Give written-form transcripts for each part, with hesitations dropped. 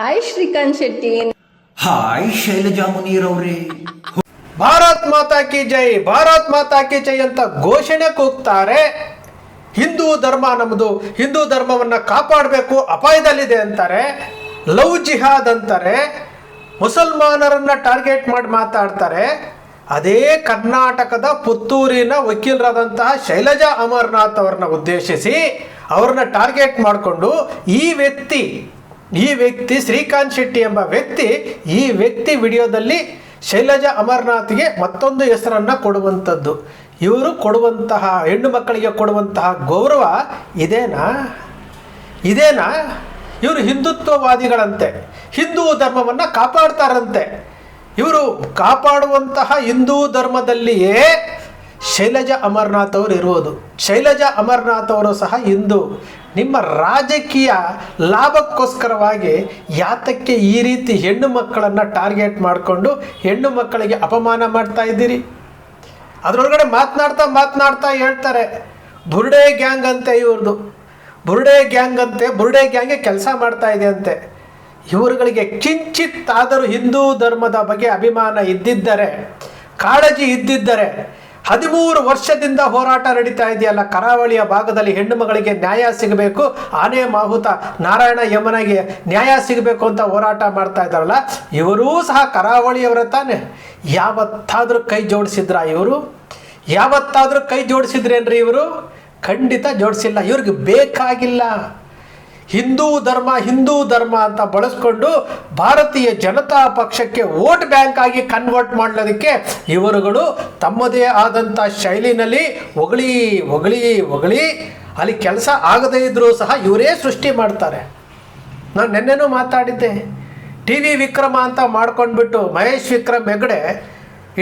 Hi Srikanth Shetty. Hi Shailaja ಮುನೀರವ್ರೆ. Bharat ಮಾತಾ ಕಿ ಜೈ, ಭಾರತ್ ಮಾತಾ ಕಿ ಜೈ ಅಂತ ಘೋಷಣೆ ಕೂಗ್ತಾರೆ. ಹಿಂದೂ ಧರ್ಮ ನಮ್ಮದು, ಹಿಂದೂ ಧರ್ಮವನ್ನು ಕಾಪಾಡಬೇಕು, ಅಪಾಯದಲ್ಲಿದೆ ಅಂತಾರೆ. ಲವ್ ಜಿಹಾದ್ ಅಂತಾರೆ. ಮುಸಲ್ಮಾನರನ್ನ ಟಾರ್ಗೆಟ್ ಮಾಡಿ ಮಾತಾಡ್ತಾರೆ. ಅದೇ ಕರ್ನಾಟಕದ ಪುತ್ತೂರಿನ ವಕೀಲರಾದಂತಹ ಶೈಲಜಾ ಅಮರನಾಥ್ ಅವ್ರನ್ನ ಉದ್ದೇಶಿಸಿ ಅವ್ರನ್ನ ಟಾರ್ಗೆಟ್ ಮಾಡಿಕೊಂಡು ಈ ವ್ಯಕ್ತಿ ಶ್ರೀಕಾಂತ್ ಶೆಟ್ಟಿ ಎಂಬ ವ್ಯಕ್ತಿ ವಿಡಿಯೋದಲ್ಲಿ ಶೈಲಜಾ ಅಮರನಾಥ್ಗೆ ಮತ್ತೊಂದು ಹೆಸರನ್ನು ಕೊಡುವಂಥದ್ದು. ಇವರು ಕೊಡುವಂತಹ ಹೆಣ್ಣು ಮಕ್ಕಳಿಗೆ ಕೊಡುವಂತಹ ಗೌರವ ಇದೇನಾ? ಇವರು ಹಿಂದುತ್ವವಾದಿಗಳಂತೆ, ಹಿಂದೂ ಧರ್ಮವನ್ನು ಕಾಪಾಡ್ತಾರಂತೆ. ಇವರು ಕಾಪಾಡುವಂತಹ ಹಿಂದೂ ಧರ್ಮದಲ್ಲಿಯೇ ಶೈಲಜಾ ಅಮರನಾಥ್ ಅವರು ಇರುವುದು. ಶೈಲಜಾ ಅಮರನಾಥ್ ಅವರು ಸಹ ಹಿಂದೂ. ನಿಮ್ಮ ರಾಜಕೀಯ ಲಾಭಕ್ಕೋಸ್ಕರವಾಗಿ ಯಾತಕ್ಕೆ ಈ ರೀತಿ ಹೆಣ್ಣು ಮಕ್ಕಳನ್ನು ಟಾರ್ಗೆಟ್ ಮಾಡಿಕೊಂಡು ಹೆಣ್ಣು ಮಕ್ಕಳಿಗೆ ಅಪಮಾನ ಮಾಡ್ತಾ ಇದ್ದೀರಿ? ಅದರೊಳಗಡೆ ಮಾತನಾಡ್ತಾ ಹೇಳ್ತಾರೆ ಬುರ್ಡೆ ಗ್ಯಾಂಗ್ ಅಂತೆ ಇವ್ರದ್ದು. ಬುರ್ಡೆ ಗ್ಯಾಂಗ್ಗೆ ಕೆಲಸ ಮಾಡ್ತಾ ಇದೆ ಅಂತೆ. ಇವರುಗಳಿಗೆ ಕಿಂಚಿತ್ತಾದರೂ ಹಿಂದೂ ಧರ್ಮದ ಬಗ್ಗೆ ಅಭಿಮಾನ ಇದ್ದಿದ್ದರೆ, ಕಾಳಜಿ ಇದ್ದಿದ್ದರೆ, 13 ವರ್ಷದಿಂದ ಹೋರಾಟ ನಡೀತಾ ಇದೆಯಲ್ಲ ಕರಾವಳಿಯ ಭಾಗದಲ್ಲಿ ಹೆಣ್ಣು ಮಗಳಿಗೆ ನ್ಯಾಯ ಸಿಗಬೇಕು, ಆನೆ ಮಾಹುತ ನಾರಾಯಣ ಯಮನಿಗೆ ನ್ಯಾಯ ಸಿಗಬೇಕು ಅಂತ ಹೋರಾಟ ಮಾಡ್ತಾ ಇದ್ದಾರಲ್ಲ, ಇವರೂ ಸಹ ಕರಾವಳಿಯವರ ತಾನೆ. ಯಾವತ್ತಾದರೂ ಕೈ ಜೋಡಿಸಿದ್ರ ಇವರು? ಯಾವತ್ತಾದರೂ ಕೈ ಜೋಡಿಸಿದ್ರೇನ್ರಿ ಇವರು? ಖಂಡಿತ ಜೋಡಿಸಿಲ್ಲ. ಇವ್ರಿಗೆ ಬೇಕಾಗಿಲ್ಲ. ಹಿಂದೂ ಧರ್ಮ ಅಂತ ಬಳಸ್ಕೊಂಡು ಭಾರತೀಯ ಜನತಾ ಪಕ್ಷಕ್ಕೆ ವೋಟ್ ಬ್ಯಾಂಕ್ ಆಗಿ ಕನ್ವರ್ಟ್ ಮಾಡೋದಕ್ಕೆ ಇವರುಗಳು ತಮ್ಮದೇ ಆದಂಥ ಶೈಲಿನಲ್ಲಿ ಹೊಗಳಿ ಅಲ್ಲಿ ಕೆಲಸ ಆಗದೇ ಇದ್ರೂ ಸಹ ಇವರೇ ಸೃಷ್ಟಿ ಮಾಡ್ತಾರೆ. ನಾನು ನೆನ್ನೆನೂ ಮಾತಾಡಿದ್ದೆ. ಟಿ ವಿ ವಿಕ್ರಮ ಅಂತ ಮಾಡ್ಕೊಂಡ್ಬಿಟ್ಟು ಮಹೇಶ್ ವಿಕ್ರಮ್ ಹೆಗಡೆ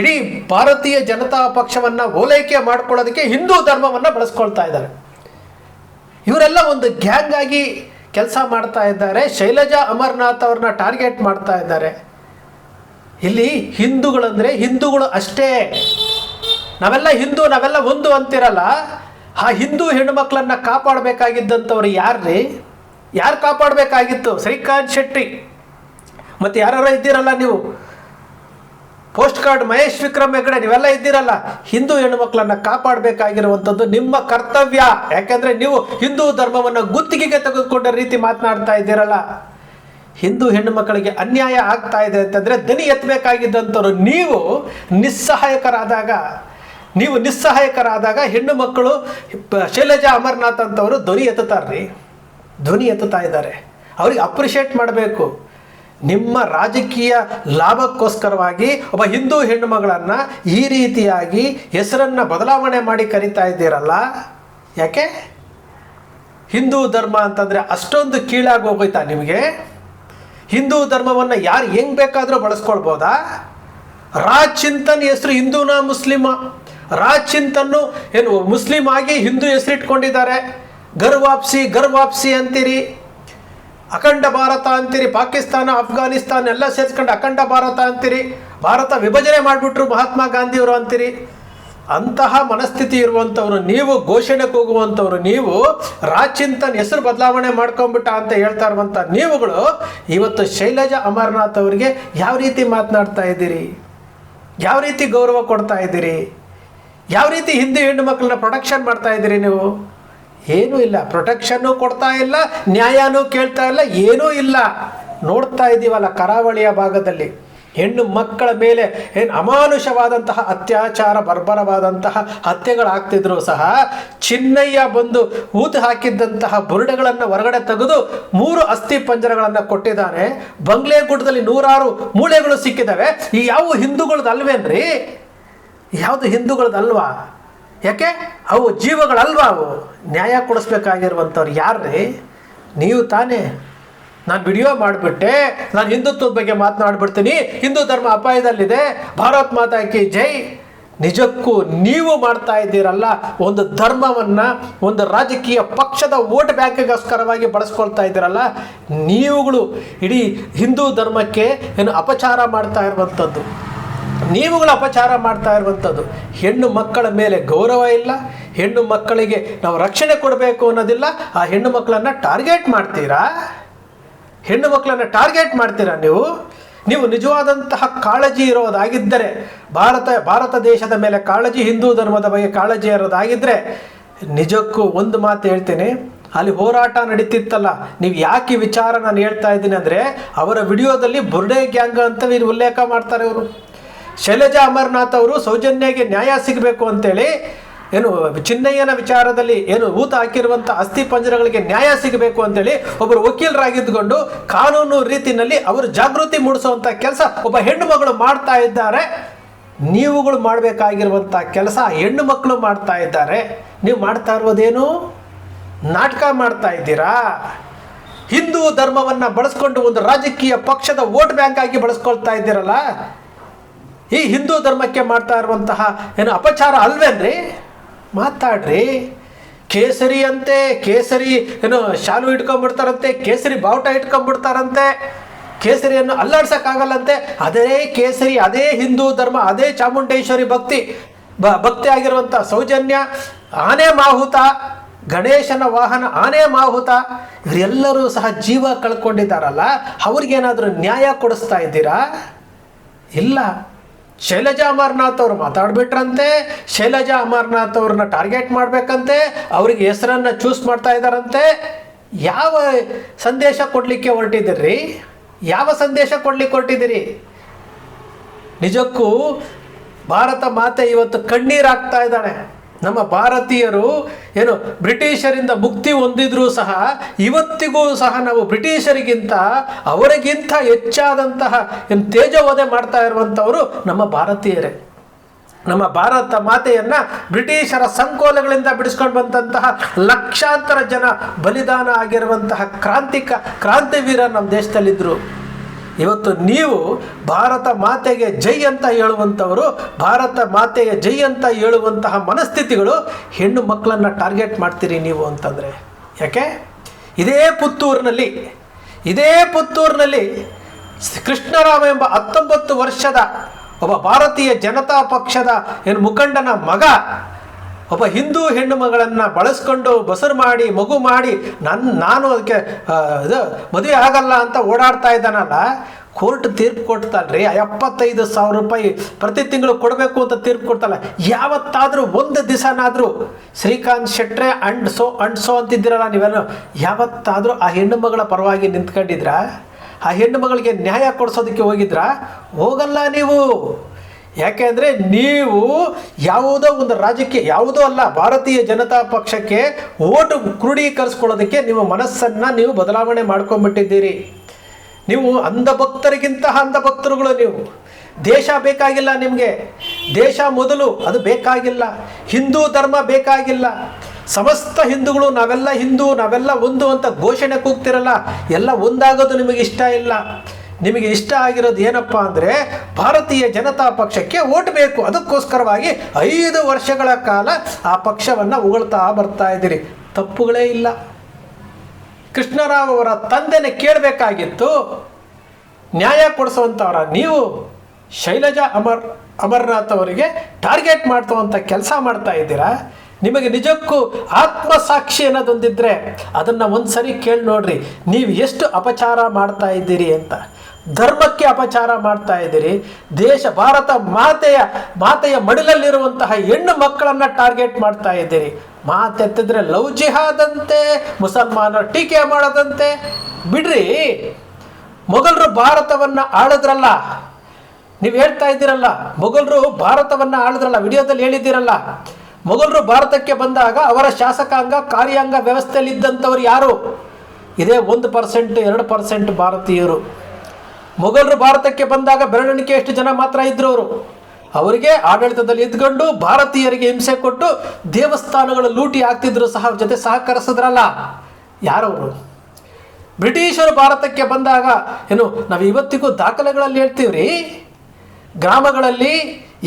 ಇಡೀ ಭಾರತೀಯ ಜನತಾ ಪಕ್ಷವನ್ನು ಓಲೈಕೆ ಮಾಡ್ಕೊಳ್ಳೋದಕ್ಕೆ ಹಿಂದೂ ಧರ್ಮವನ್ನು ಬಳಸ್ಕೊಳ್ತಾ ಇದ್ದಾರೆ. ಇವರೆಲ್ಲ ಒಂದು ಗ್ಯಾಂಗ್ ಆಗಿ ಕೆಲಸ ಮಾಡ್ತಾ ಇದ್ದಾರೆ. ಶೈಲಜಾ ಅಮರನಾಥ್ ಅವ್ರನ್ನ ಟಾರ್ಗೆಟ್ ಮಾಡ್ತಾ ಇದ್ದಾರೆ. ಇಲ್ಲಿ ಹಿಂದೂಗಳಂದರೆ ಹಿಂದೂಗಳು ಅಷ್ಟೇ. ನಾವೆಲ್ಲ ಒಂದು ಅಂತಿರಲ್ಲ. ಆ ಹಿಂದೂ ಹೆಣ್ಣುಮಕ್ಕಳನ್ನು ಕಾಪಾಡಬೇಕಾಗಿದ್ದಂಥವ್ರು ಯಾರು ಕಾಪಾಡಬೇಕಾಗಿತ್ತು? ಶ್ರೀಕಾಂತ್ ಶೆಟ್ಟಿ. ಮತ್ತು ಯಾರು ಇದ್ದೀರಲ್ಲ ನೀವು, ಪೋಸ್ಟ್ ಕಾರ್ಡ್ ಮಹೇಶ್ ವಿಕ್ರಮ್ ಹೆಗಡೆ, ನೀವೆಲ್ಲ ಇದ್ದೀರಲ್ಲ, ಹಿಂದೂ ಹೆಣ್ಣುಮಕ್ಕಳನ್ನು ಕಾಪಾಡಬೇಕಾಗಿರುವಂಥದ್ದು ನಿಮ್ಮ ಕರ್ತವ್ಯ. ಯಾಕೆಂದರೆ ನೀವು ಹಿಂದೂ ಧರ್ಮವನ್ನು ಗುತ್ತಿಗೆಗೆ ತೆಗೆದುಕೊಂಡ ರೀತಿ ಮಾತನಾಡ್ತಾ ಇದ್ದೀರಲ್ಲ. ಹಿಂದೂ ಹೆಣ್ಣು ಮಕ್ಕಳಿಗೆ ಅನ್ಯಾಯ ಆಗ್ತಾ ಇದೆ ಅಂತಂದರೆ ಧ್ವನಿ ಎತ್ತಬೇಕಾಗಿದ್ದಂಥವ್ರು ನೀವು ನಿಸ್ಸಹಾಯಕರಾದಾಗ ಹೆಣ್ಣು ಮಕ್ಕಳು ಶೈಲಜಾ ಅಮರನಾಥ್ ಅಂತವರು ಧ್ವನಿ ಎತ್ತುತ್ತಾ ಇದ್ದಾರೆ. ಅವ್ರಿಗೆ ಅಪ್ರಿಷಿಯೇಟ್ ಮಾಡಬೇಕು. ನಿಮ್ಮ ರಾಜಕೀಯ ಲಾಭಕ್ಕೋಸ್ಕರವಾಗಿ ಒಬ್ಬ ಹಿಂದೂ ಹೆಣ್ಣು ಮಗಳನ್ನು ಈ ರೀತಿಯಾಗಿ ಹೆಸರನ್ನು ಬದಲಾವಣೆ ಮಾಡಿ ಕರೀತಾ ಇದ್ದೀರಲ್ಲ, ಯಾಕೆ? ಹಿಂದೂ ಧರ್ಮ ಅಂತಂದರೆ ಅಷ್ಟೊಂದು ಕೀಳಾಗಿ ಹೋಗೋಯ್ತಾ ನಿಮಗೆ? ಹಿಂದೂ ಧರ್ಮವನ್ನು ಯಾರು ಹೆಂಗೆ ಬೇಕಾದರೂ ಬಳಸ್ಕೊಳ್ಬೋದಾ? ರಾಜ್ ಚಿಂತನ್ ಹೆಸರು ಹಿಂದೂನಾ ಮುಸ್ಲಿಮ? ರಾಜ್ ಚಿಂತನ್ನು ಏನು ಮುಸ್ಲಿಂ ಆಗಿ ಹಿಂದೂ ಹೆಸರಿಟ್ಕೊಂಡಿದ್ದಾರೆ. ಗರ್ವಾಪ್ಸಿ ಅಂತೀರಿ, ಅಖಂಡ ಭಾರತ ಅಂತೀರಿ, ಪಾಕಿಸ್ತಾನ ಅಫ್ಘಾನಿಸ್ತಾನ ಎಲ್ಲ ಸೇರಿಸ್ಕೊಂಡು ಅಖಂಡ ಭಾರತ ಅಂತೀರಿ, ಭಾರತ ವಿಭಜನೆ ಮಾಡಿಬಿಟ್ರು ಮಹಾತ್ಮ ಗಾಂಧಿಯವರು ಅಂತೀರಿ. ಅಂತಹ ಮನಸ್ಥಿತಿ ಇರುವಂಥವ್ರು ನೀವು, ಘೋಷಣೆ ಕೂಗುವಂಥವ್ರು ನೀವು, ರಾಜ್ಚಿಂತನ್ ಹೆಸರು ಬದಲಾವಣೆ ಮಾಡ್ಕೊಂಬಿಟ್ಟ ಅಂತ ಹೇಳ್ತಾ ಇರುವಂಥ ನೀವುಗಳು ಇವತ್ತು ಶೈಲಜಾ ಅಮರನಾಥ್ ಅವರಿಗೆ ಯಾವ ರೀತಿ ಮಾತನಾಡ್ತಾ ಇದ್ದೀರಿ? ಯಾವ ರೀತಿ ಗೌರವ ಕೊಡ್ತಾ ಇದ್ದೀರಿ? ಯಾವ ರೀತಿ ಹಿಂದೂ ಹೆಣ್ಣು ಮಕ್ಕಳನ್ನ ಪ್ರೊಟೆಕ್ಷನ್ ಮಾಡ್ತಾ ಇದ್ದೀರಿ ನೀವು? ಏನೂ ಇಲ್ಲ. ಪ್ರೊಟೆಕ್ಷನ್ನು ಕೊಡ್ತಾ ಇಲ್ಲ, ನ್ಯಾಯನೂ ಕೇಳ್ತಾ ಇಲ್ಲ, ಏನೂ ಇಲ್ಲ. ನೋಡ್ತಾ ಇದ್ದೀವಲ್ಲ ಕರಾವಳಿಯ ಭಾಗದಲ್ಲಿ ಹೆಣ್ಣು ಮಕ್ಕಳ ಮೇಲೆ ಏನು ಅಮಾನುಷವಾದಂತಹ ಅತ್ಯಾಚಾರ, ಬರ್ಬರವಾದಂತಹ ಹತ್ಯೆಗಳಾಗ್ತಿದ್ರು ಸಹ ಚಿನ್ನಯ್ಯ ಬಂದು ಊತು ಹಾಕಿದ್ದಂತಹ ಬುರುಡೆಗಳನ್ನು ಹೊರಗಡೆ ತೆಗೆದು 3 ಅಸ್ಥಿ ಪಂಜರಗಳನ್ನು ಕೊಟ್ಟಿದ್ದಾನೆ. ಬಂಗ್ಲೆಗುಡ್ಡದಲ್ಲಿ 100 ಮೂಳೆಗಳು ಸಿಕ್ಕಿದ್ದಾವೆ. ಈ ಯಾವ ಹಿಂದೂಗಳದಲ್ವೇನ್ರಿ? ಯಾವುದು ಹಿಂದೂಗಳದಲ್ವಾ? ಯಾಕೆ? ಅವು ಜೀವಗಳಲ್ವಾ? ಅವು ನ್ಯಾಯ ಕೊಡಿಸ್ಬೇಕಾಗಿರುವಂಥವ್ರು ಯಾರ್ರೀ? ನೀವು ತಾನೇ. ನಾನು ವಿಡಿಯೋ ಮಾಡಿಬಿಟ್ಟೆ, ನಾನು ಹಿಂದುತ್ವದ ಬಗ್ಗೆ ಮಾತನಾಡ್ಬಿಡ್ತೀನಿ, ಹಿಂದೂ ಧರ್ಮ ಅಪಾಯದಲ್ಲಿದೆ, ಭಾರತ್ ಮಾತಾ ಕಿ ಜೈ. ನಿಜಕ್ಕೂ ನೀವು ಮಾಡ್ತಾ ಇದ್ದೀರಲ್ಲ, ಒಂದು ಧರ್ಮವನ್ನು ಒಂದು ರಾಜಕೀಯ ಪಕ್ಷದ ವೋಟ್ ಬ್ಯಾಂಕ್ಗೋಸ್ಕರವಾಗಿ ಬಳಸ್ಕೊಳ್ತಾ ಇದ್ದೀರಲ್ಲ, ನೀವುಗಳು ಇಡೀ ಹಿಂದೂ ಧರ್ಮಕ್ಕೆ ಏನು ಅಪಚಾರ ಮಾಡ್ತಾ ಇರುವಂಥದ್ದು. ಹೆಣ್ಣು ಮಕ್ಕಳ ಮೇಲೆ ಗೌರವ ಇಲ್ಲ, ಹೆಣ್ಣು ಮಕ್ಕಳಿಗೆ ನಾವು ರಕ್ಷಣೆ ಕೊಡಬೇಕು ಅನ್ನೋದಿಲ್ಲ. ಆ ಹೆಣ್ಣು ಮಕ್ಕಳನ್ನು ಟಾರ್ಗೆಟ್ ಮಾಡ್ತೀರಾ? ಹೆಣ್ಣು ಮಕ್ಕಳನ್ನು ಟಾರ್ಗೆಟ್ ಮಾಡ್ತೀರಾ ನೀವು ನಿಜವಾದಂತಹ ಕಾಳಜಿ ಇರೋದಾಗಿದ್ದರೆ ಭಾರತ ದೇಶದ ಮೇಲೆ ಕಾಳಜಿ, ಹಿಂದೂ ಧರ್ಮದ ಬಗ್ಗೆ ಕಾಳಜಿ ಇರೋದಾಗಿದ್ದರೆ ನಿಜಕ್ಕೂ ಒಂದು ಮಾತು ಹೇಳ್ತೀನಿ, ಅಲ್ಲಿ ಹೋರಾಟ ನಡೀತಿತ್ತಲ್ಲ, ನೀವು ಯಾಕೆ ಈ ವಿಚಾರ ನಾನು ಹೇಳ್ತಾ ಇದ್ದೀನಿ ಅಂದರೆ, ಅವರ ವಿಡಿಯೋದಲ್ಲಿ ಬುರ್ಡೆ ಗ್ಯಾಂಗ್ ಅಂತ ಉಲ್ಲೇಖ ಮಾಡ್ತಾರೆ ಅವರು. ಶೈಲಜಾ ಅಮರ್ನಾಥ್ ಅವರು ಸೌಜನ್ಯಗೆ ನ್ಯಾಯ ಸಿಗಬೇಕು ಅಂತೇಳಿ ಏನು ಚಿನ್ನಯ್ಯನ ವಿಚಾರದಲ್ಲಿ ಏನು ಊತ ಹಾಕಿರುವಂಥ ಅಸ್ಥಿ ಪಂಜರಗಳಿಗೆ ನ್ಯಾಯ ಸಿಗಬೇಕು ಅಂತೇಳಿ ಒಬ್ಬರು ವಕೀಲರಾಗಿದ್ದುಕೊಂಡು ಕಾನೂನು ರೀತಿಯಲ್ಲಿ ಅವರು ಜಾಗೃತಿ ಮೂಡಿಸುವಂಥ ಕೆಲಸ ಒಬ್ಬ ಹೆಣ್ಣು ಮಗಳು ಮಾಡ್ತಾ ಇದ್ದಾರೆ. ನೀವುಗಳು ಮಾಡಬೇಕಾಗಿರುವಂಥ ಕೆಲಸ ಹೆಣ್ಣು ಮಕ್ಕಳು ಮಾಡ್ತಾ ಇದ್ದಾರೆ. ನೀವು ಮಾಡ್ತಾ ಇರೋದೇನು? ನಾಟಕ ಮಾಡ್ತಾ ಇದ್ದೀರಾ. ಹಿಂದೂ ಧರ್ಮವನ್ನು ಬಳಸ್ಕೊಂಡು ಒಂದು ರಾಜಕೀಯ ಪಕ್ಷದ ವೋಟ್ ಬ್ಯಾಂಕ್ ಆಗಿ ಬಳಸ್ಕೊಳ್ತಾ ಇದ್ದೀರಲ್ಲ, ಈ ಹಿಂದೂ ಧರ್ಮಕ್ಕೆ ಮಾಡ್ತಾ ಇರುವಂತಹ ಏನು ಅಪಚಾರ ಅಲ್ವೇನ್ರಿ? ಮಾತಾಡ್ರಿ. ಕೇಸರಿ ಅಂತೆ, ಕೇಸರಿ ಏನು ಶಾಲು ಇಟ್ಕೊಂಡ್ಬಿಡ್ತಾರಂತೆ, ಕೇಸರಿ ಬಾವುಟ ಇಟ್ಕೊಂಡ್ಬಿಡ್ತಾರಂತೆ, ಕೇಸರಿಯನ್ನು ಅಲ್ಲಾಡ್ಸೋಕ್ಕಾಗಲ್ಲಂತೆ. ಅದೇ ಕೇಸರಿ, ಅದೇ ಹಿಂದೂ ಧರ್ಮ, ಅದೇ ಚಾಮುಂಡೇಶ್ವರಿ ಭಕ್ತಿ ಆಗಿರುವಂಥ ಸೌಜನ್ಯ, ಆನೆ ಮಾಹುತ, ಗಣೇಶನ ವಾಹನ ಆನೆ ಮಾಹುತ, ಇವರೆಲ್ಲರೂ ಸಹ ಜೀವ ಕಳ್ಕೊಂಡಿದ್ದಾರಲ್ಲ, ಅವ್ರಿಗೇನಾದರೂ ನ್ಯಾಯ ಕೊಡಿಸ್ತಾ ಇದ್ದೀರಾ? ಇಲ್ಲ. ಶೈಲಜಾ ಅಮರ್ನಾಥ್ ಅವರು ಮಾತಾಡ್ಬಿಟ್ರಂತೆ, ಶೈಲಜಾ ಅಮರ್ನಾಥ್ ಅವ್ರನ್ನ ಟಾರ್ಗೆಟ್ ಮಾಡಬೇಕಂತೆ, ಅವ್ರಿಗೆ ಹೆಸರನ್ನು ಚೂಸ್ ಮಾಡ್ತಾ ಇದ್ದಾರಂತೆ. ಯಾವ ಸಂದೇಶ ಕೊಡಲಿಕ್ಕೆ ಹೊರಟಿದ್ದೀರಿ? ಯಾವ ಸಂದೇಶ ಕೊಡ್ಲಿಕ್ಕೆ ಹೊರಟಿದ್ದೀರಿ? ನಿಜಕ್ಕೂ ಭಾರತ ಮಾತೆ ಇವತ್ತು ಕಣ್ಣೀರಾಗ್ತಾ ಇದ್ದಾಳೆ. ನಮ್ಮ ಭಾರತೀಯರು ಏನು ಬ್ರಿಟಿಷರಿಂದ ಮುಕ್ತಿ ಹೊಂದಿದ್ರೂ ಸಹ ಇವತ್ತಿಗೂ ಸಹ ನಾವು ಬ್ರಿಟಿಷರಿಗಿಂತ ಅವರಿಗಿಂತ ಹೆಚ್ಚಾದಂತಹ ಏನು ತೇಜೋವಧೆ ಮಾಡ್ತಾ ಇರುವಂಥವರು ನಮ್ಮ ಭಾರತೀಯರೇ. ನಮ್ಮ ಭಾರತ ಮಾತೆಯನ್ನು ಬ್ರಿಟಿಷರ ಸಂಕೋಲೆಗಳಿಂದ ಬಿಡಿಸ್ಕೊಂಡು ಬಂದಂತಹ ಲಕ್ಷಾಂತರ ಜನ ಬಲಿದಾನ ಆಗಿರುವಂತಹ ಕ್ರಾಂತಿವೀರ ನಮ್ಮ ದೇಶದಲ್ಲಿದ್ದರು. ಇವತ್ತು ನೀವು ಭಾರತ ಮಾತೆಗೆ ಜೈ ಅಂತ ಹೇಳುವಂಥವರು, ಭಾರತ ಮಾತೆಗೆ ಜೈ ಅಂತ ಹೇಳುವಂತಹ ಮನಸ್ಥಿತಿಗಳು ಹೆಣ್ಣು ಮಕ್ಕಳನ್ನು ಟಾರ್ಗೆಟ್ ಮಾಡ್ತೀರಿ ನೀವು ಅಂತಂದರೆ ಯಾಕೆ? ಇದೇ ಪುತ್ತೂರಿನಲ್ಲಿ ಕೃಷ್ಣರಾಮ ಎಂಬ 19 ವರ್ಷದ ಒಬ್ಬ ಭಾರತೀಯ ಜನತಾ ಪಕ್ಷದ ಏನು ಮುಖಂಡನ ಮಗ ಒಬ್ಬ ಹಿಂದೂ ಹೆಣ್ಣು ಮಗಳನ್ನು ಬಳಸ್ಕೊಂಡು ಬಸರು ಮಾಡಿ ಮಗು ಮಾಡಿ ನಾನು ಅದಕ್ಕೆ ಮದುವೆ ಆಗಲ್ಲ ಅಂತ ಓಡಾಡ್ತಾ ಇದ್ದಾನಲ್ಲ, ಕೋರ್ಟ್ ತೀರ್ಪು ಕೊಡ್ತಲ್ರಿ, 75,000 ರೂಪಾಯಿ ಪ್ರತಿ ತಿಂಗಳು ಕೊಡಬೇಕು ಅಂತ ತೀರ್ಪು ಕೊಡ್ತಲ್ಲ. ಯಾವತ್ತಾದರೂ ಒಂದು ದಿವಸನಾದರೂ ಶ್ರೀಕಾಂತ್ ಶೆಟ್ರೆ ಅಂಡ್ ಸೋ ಅಂತಿದ್ದೀರಲ್ಲ ನೀವೆಲ್ಲ, ಯಾವತ್ತಾದರೂ ಆ ಹೆಣ್ಣು ಮಗಳ ಪರವಾಗಿ ನಿಂತ್ಕೊಂಡಿದ್ರಾ? ಆ ಹೆಣ್ಣು ಮಗಳಿಗೆ ನ್ಯಾಯ ಕೊಡಿಸೋದಕ್ಕೆ ಹೋಗಿದ್ರಾ? ಹೋಗಲ್ಲ ನೀವು. ಯಾಕೆಂದರೆ ನೀವು ಯಾವುದೋ ಒಂದು ರಾಜ್ಯಕ್ಕೆ, ಯಾವುದೋ ಅಲ್ಲ, ಭಾರತೀಯ ಜನತಾ ಪಕ್ಷಕ್ಕೆ ಓಟು ಕ್ರೋಢೀಕರಿಸ್ಕೊಳ್ಳೋದಕ್ಕೆ ನಿಮ್ಮ ಮನಸ್ಸನ್ನು ನೀವು ಬದಲಾವಣೆ ಮಾಡ್ಕೊಂಡ್ಬಿಟ್ಟಿದ್ದೀರಿ. ನೀವು ಅಂಧಭಕ್ತರಿಗಿಂತ ಅಂಧಭಕ್ತರುಗಳು. ನೀವು ದೇಶ ಬೇಕಾಗಿಲ್ಲ ನಿಮಗೆ, ದೇಶ ಮೊದಲು, ಅದು ಬೇಕಾಗಿಲ್ಲ. ಹಿಂದೂ ಧರ್ಮ ಬೇಕಾಗಿಲ್ಲ. ಸಮಸ್ತ ಹಿಂದೂಗಳು ನಾವೆಲ್ಲ ಹಿಂದೂ, ನಾವೆಲ್ಲ ಒಂದು ಅಂತ ಘೋಷಣೆ ಕೂಗ್ತಿರಲ್ಲ, ಎಲ್ಲ ಒಂದಾಗೋದು ನಿಮಗೆ ಇಷ್ಟ ಇಲ್ಲ. ನಿಮಗೆ ಇಷ್ಟ ಆಗಿರೋದು ಏನಪ್ಪ ಅಂದರೆ ಭಾರತೀಯ ಜನತಾ ಪಕ್ಷಕ್ಕೆ ಓಟ್ ಬೇಕು. ಅದಕ್ಕೋಸ್ಕರವಾಗಿ 5 ವರ್ಷಗಳ ಕಾಲ ಆ ಪಕ್ಷವನ್ನು ಉಗುಳ್ತಾ ಬರ್ತಾ ಇದ್ದೀರಿ. ತಪ್ಪುಗಳೇ ಇಲ್ಲ. ಕೃಷ್ಣರಾವ್ ಅವರ ತಂದೆನೇ ಕೇಳಬೇಕಾಗಿತ್ತು. ನ್ಯಾಯ ಕೊಡಿಸುವಂಥವ್ರ ನೀವು ಶೈಲಜಾ ಅಮರ್ನಾಥ್ ಅವರಿಗೆ ಟಾರ್ಗೆಟ್ ಮಾಡ್ತುವಂಥ ಕೆಲಸ ಮಾಡ್ತಾ ಇದ್ದೀರಾ. ನಿಮಗೆ ನಿಜಕ್ಕೂ ಆತ್ಮಸಾಕ್ಷಿ ಅನ್ನೋದೊಂದಿದ್ರೆ ಅದನ್ನು ಒಂದು ಸರಿ ಕೇಳಿ ನೋಡ್ರಿ, ನೀವು ಎಷ್ಟು ಅಪಚಾರ ಮಾಡ್ತಾ ಇದ್ದೀರಿ ಅಂತ. ಧರ್ಮಕ್ಕೆ ಅಪಚಾರ ಮಾಡ್ತಾ ಇದ್ದೀರಿ. ಭಾರತ ಮಾತೆಯ ಮಡಿಲಲ್ಲಿರುವಂತಹ ಹೆಣ್ಣು ಮಕ್ಕಳನ್ನು ಟಾರ್ಗೆಟ್ ಮಾಡ್ತಾ ಇದ್ದೀರಿ. ಮಾತೆತ್ತಿದ್ರೆ ಲವ್ ಜಿಹಾದ್ ಅಂತೆ, ಮುಸಲ್ಮಾನರ ಟೀಕೆ ಮಾಡೋದಂತೆ. ಬಿಡ್ರಿ, ಮೊಘಲರು ಭಾರತವನ್ನು ಆಳಿದ್ರಲ್ಲ, ನೀವು ಹೇಳ್ತಾ ಇದ್ದೀರಲ್ಲ, ಮೊಘಲರು ಭಾರತವನ್ನು ಆಳಿದ್ರಲ್ಲ, ವಿಡಿಯೋದಲ್ಲಿ ಹೇಳಿದ್ದೀರಲ್ಲ. ಮೊಘಲರು ಭಾರತಕ್ಕೆ ಬಂದಾಗ ಅವರ ಶಾಸಕಾಂಗ ಕಾರ್ಯಾಂಗ ವ್ಯವಸ್ಥೆಯಲ್ಲಿದ್ದಂಥವ್ರು ಯಾರು? ಇದೇ 1%, 2% ಭಾರತೀಯರು. ಮೊಘಲರು ಭಾರತಕ್ಕೆ ಬಂದಾಗ ಬೆರಳೆಣಿಕೆ ಎಷ್ಟು ಜನ ಮಾತ್ರ ಇದ್ರು. ಅವರಿಗೆ ಆಡಳಿತದಲ್ಲಿ ಇದ್ಕೊಂಡು ಭಾರತೀಯರಿಗೆ ಹಿಂಸೆ ಕೊಟ್ಟು ದೇವಸ್ಥಾನಗಳು ಲೂಟಿ ಆಗ್ತಿದ್ರು ಸಹ ಅವ್ರ ಜೊತೆ ಸಹಕರಿಸಿದ್ರಲ್ಲ, ಯಾರವರು? ಬ್ರಿಟಿಷರು ಭಾರತಕ್ಕೆ ಬಂದಾಗ ಏನು ನಾವು ಇವತ್ತಿಗೂ ದಾಖಲೆಗಳಲ್ಲಿ ಹೇಳ್ತೀವ್ರಿ, ಗ್ರಾಮಗಳಲ್ಲಿ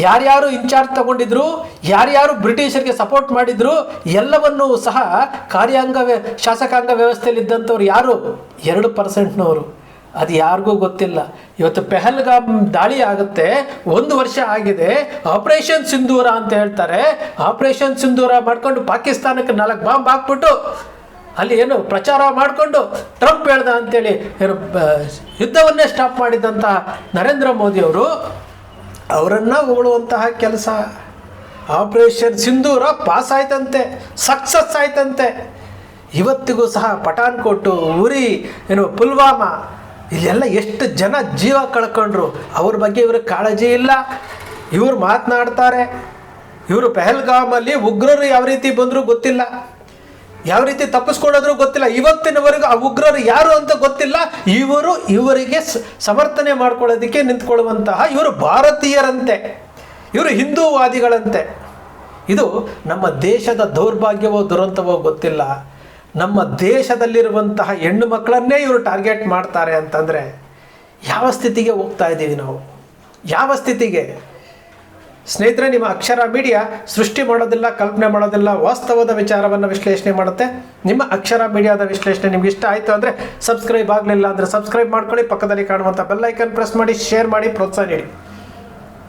ಯಾರ್ಯಾರು ಇನ್ಚಾರ್ಜ್ ತಗೊಂಡಿದ್ರು, ಯಾರ್ಯಾರು ಬ್ರಿಟಿಷರಿಗೆ ಸಪೋರ್ಟ್ ಮಾಡಿದ್ರು, ಎಲ್ಲವನ್ನೂ ಸಹ ಶಾಸಕಾಂಗ ವ್ಯವಸ್ಥೆಯಲ್ಲಿದ್ದಂಥವ್ರು ಯಾರು? 2%ನವರು. ಅದು ಯಾರಿಗೂ ಗೊತ್ತಿಲ್ಲ. ಇವತ್ತು ಪೆಹಲ್ಗಾಮ್ ದಾಳಿ ಆಗುತ್ತೆ, 1 ವರ್ಷ ಆಗಿದೆ. ಆಪರೇಷನ್ ಸಿಂಧೂರ ಅಂತ ಹೇಳ್ತಾರೆ. ಆಪರೇಷನ್ ಸಿಂಧೂರ ಮಾಡ್ಕೊಂಡು ಪಾಕಿಸ್ತಾನಕ್ಕೆ 4 ಬಾಂಬ್ ಹಾಕ್ಬಿಟ್ಟು ಅಲ್ಲಿ ಏನು ಪ್ರಚಾರ ಮಾಡಿಕೊಂಡು ಟ್ರಂಪ್ ಹೇಳ್ದ ಅಂತೇಳಿ ಏನು ಯುದ್ಧವನ್ನೇ ಸ್ಟಾಪ್ ಮಾಡಿದಂತಹ ನರೇಂದ್ರ ಮೋದಿಯವರು ಅವರನ್ನು ಹೊಗಳುವಂತಹ ಕೆಲಸ. ಆಪರೇಷನ್ ಸಿಂಧೂರ ಪಾಸ್ ಆಯ್ತಂತೆ, ಸಕ್ಸಸ್ ಆಯ್ತಂತೆ. ಇವತ್ತಿಗೂ ಸಹ ಪಠಾನ್ಕೋಟು, ಉರಿ, ಏನು ಪುಲ್ವಾಮಾ, ಇಲ್ಲೆಲ್ಲ ಎಷ್ಟು ಜನ ಜೀವ ಕಳ್ಕೊಂಡ್ರು. ಅವ್ರ ಬಗ್ಗೆ ಇವ್ರಿಗೆ ಕಾಳಜಿ ಇಲ್ಲ. ಇವ್ರು ಮಾತನಾಡ್ತಾರೆ. ಇವರು ಪೆಹಲ್ಗಾಮಲ್ಲಿ ಉಗ್ರರು ಯಾವ ರೀತಿ ಬಂದರೂ ಗೊತ್ತಿಲ್ಲ, ಯಾವ ರೀತಿ ತಪ್ಪಿಸ್ಕೊಳ್ಳೋದ್ರೂ ಗೊತ್ತಿಲ್ಲ. ಇವತ್ತಿನವರೆಗೂ ಆ ಉಗ್ರರು ಯಾರು ಅಂತ ಗೊತ್ತಿಲ್ಲ. ಇವರಿಗೆ ಸಮರ್ಥನೆ ಮಾಡ್ಕೊಳ್ಳೋದಕ್ಕೆ ನಿಂತ್ಕೊಳ್ಳುವಂತಹ ಇವರು ಭಾರತೀಯರಂತೆ, ಇವರು ಹಿಂದೂವಾದಿಗಳಂತೆ. ಇದು ನಮ್ಮ ದೇಶದ ದೌರ್ಭಾಗ್ಯವೋ ದುರಂತವೋ ಗೊತ್ತಿಲ್ಲ. ನಮ್ಮ ದೇಶದಲ್ಲಿರುವಂತಹ ಹೆಣ್ಣು ಮಕ್ಕಳನ್ನೇ ಇವರು ಟಾರ್ಗೆಟ್ ಮಾಡ್ತಾರೆ ಅಂತಂದರೆ ಯಾವ ಸ್ಥಿತಿಗೆ ಹೋಗ್ತಾ ಇದ್ದೀವಿ ನಾವು? ಯಾವ ಸ್ಥಿತಿಗೆ? ಸ್ನೇಹಿತರೆ, ನಿಮ್ಮ ಅಕ್ಷರ ಮೀಡಿಯಾ ಸೃಷ್ಟಿ ಮಾಡೋದಿಲ್ಲ, ಕಲ್ಪನೆ ಮಾಡೋದಿಲ್ಲ, ವಾಸ್ತವದ ವಿಚಾರವನ್ನು ವಿಶ್ಲೇಷಣೆ ಮಾಡುತ್ತೆ. ನಿಮ್ಮ ಅಕ್ಷರ ಮೀಡಿಯಾದ ವಿಶ್ಲೇಷಣೆ ನಿಮ್ಗೆ ಇಷ್ಟ ಆಯಿತು ಅಂದರೆ ಸಬ್ಸ್ಕ್ರೈಬ್ ಆಗಲಿಲ್ಲ ಅಂದರೆ ಸಬ್ಸ್ಕ್ರೈಬ್ ಮಾಡ್ಕೊಳ್ಳಿ. ಪಕ್ಕದಲ್ಲಿ ಕಾಣುವಂಥ ಬೆಲ್ ಐಕನ್ ಪ್ರೆಸ್ ಮಾಡಿ, ಶೇರ್ ಮಾಡಿ, ಪ್ರೋತ್ಸಾಹ ನೀಡಿ.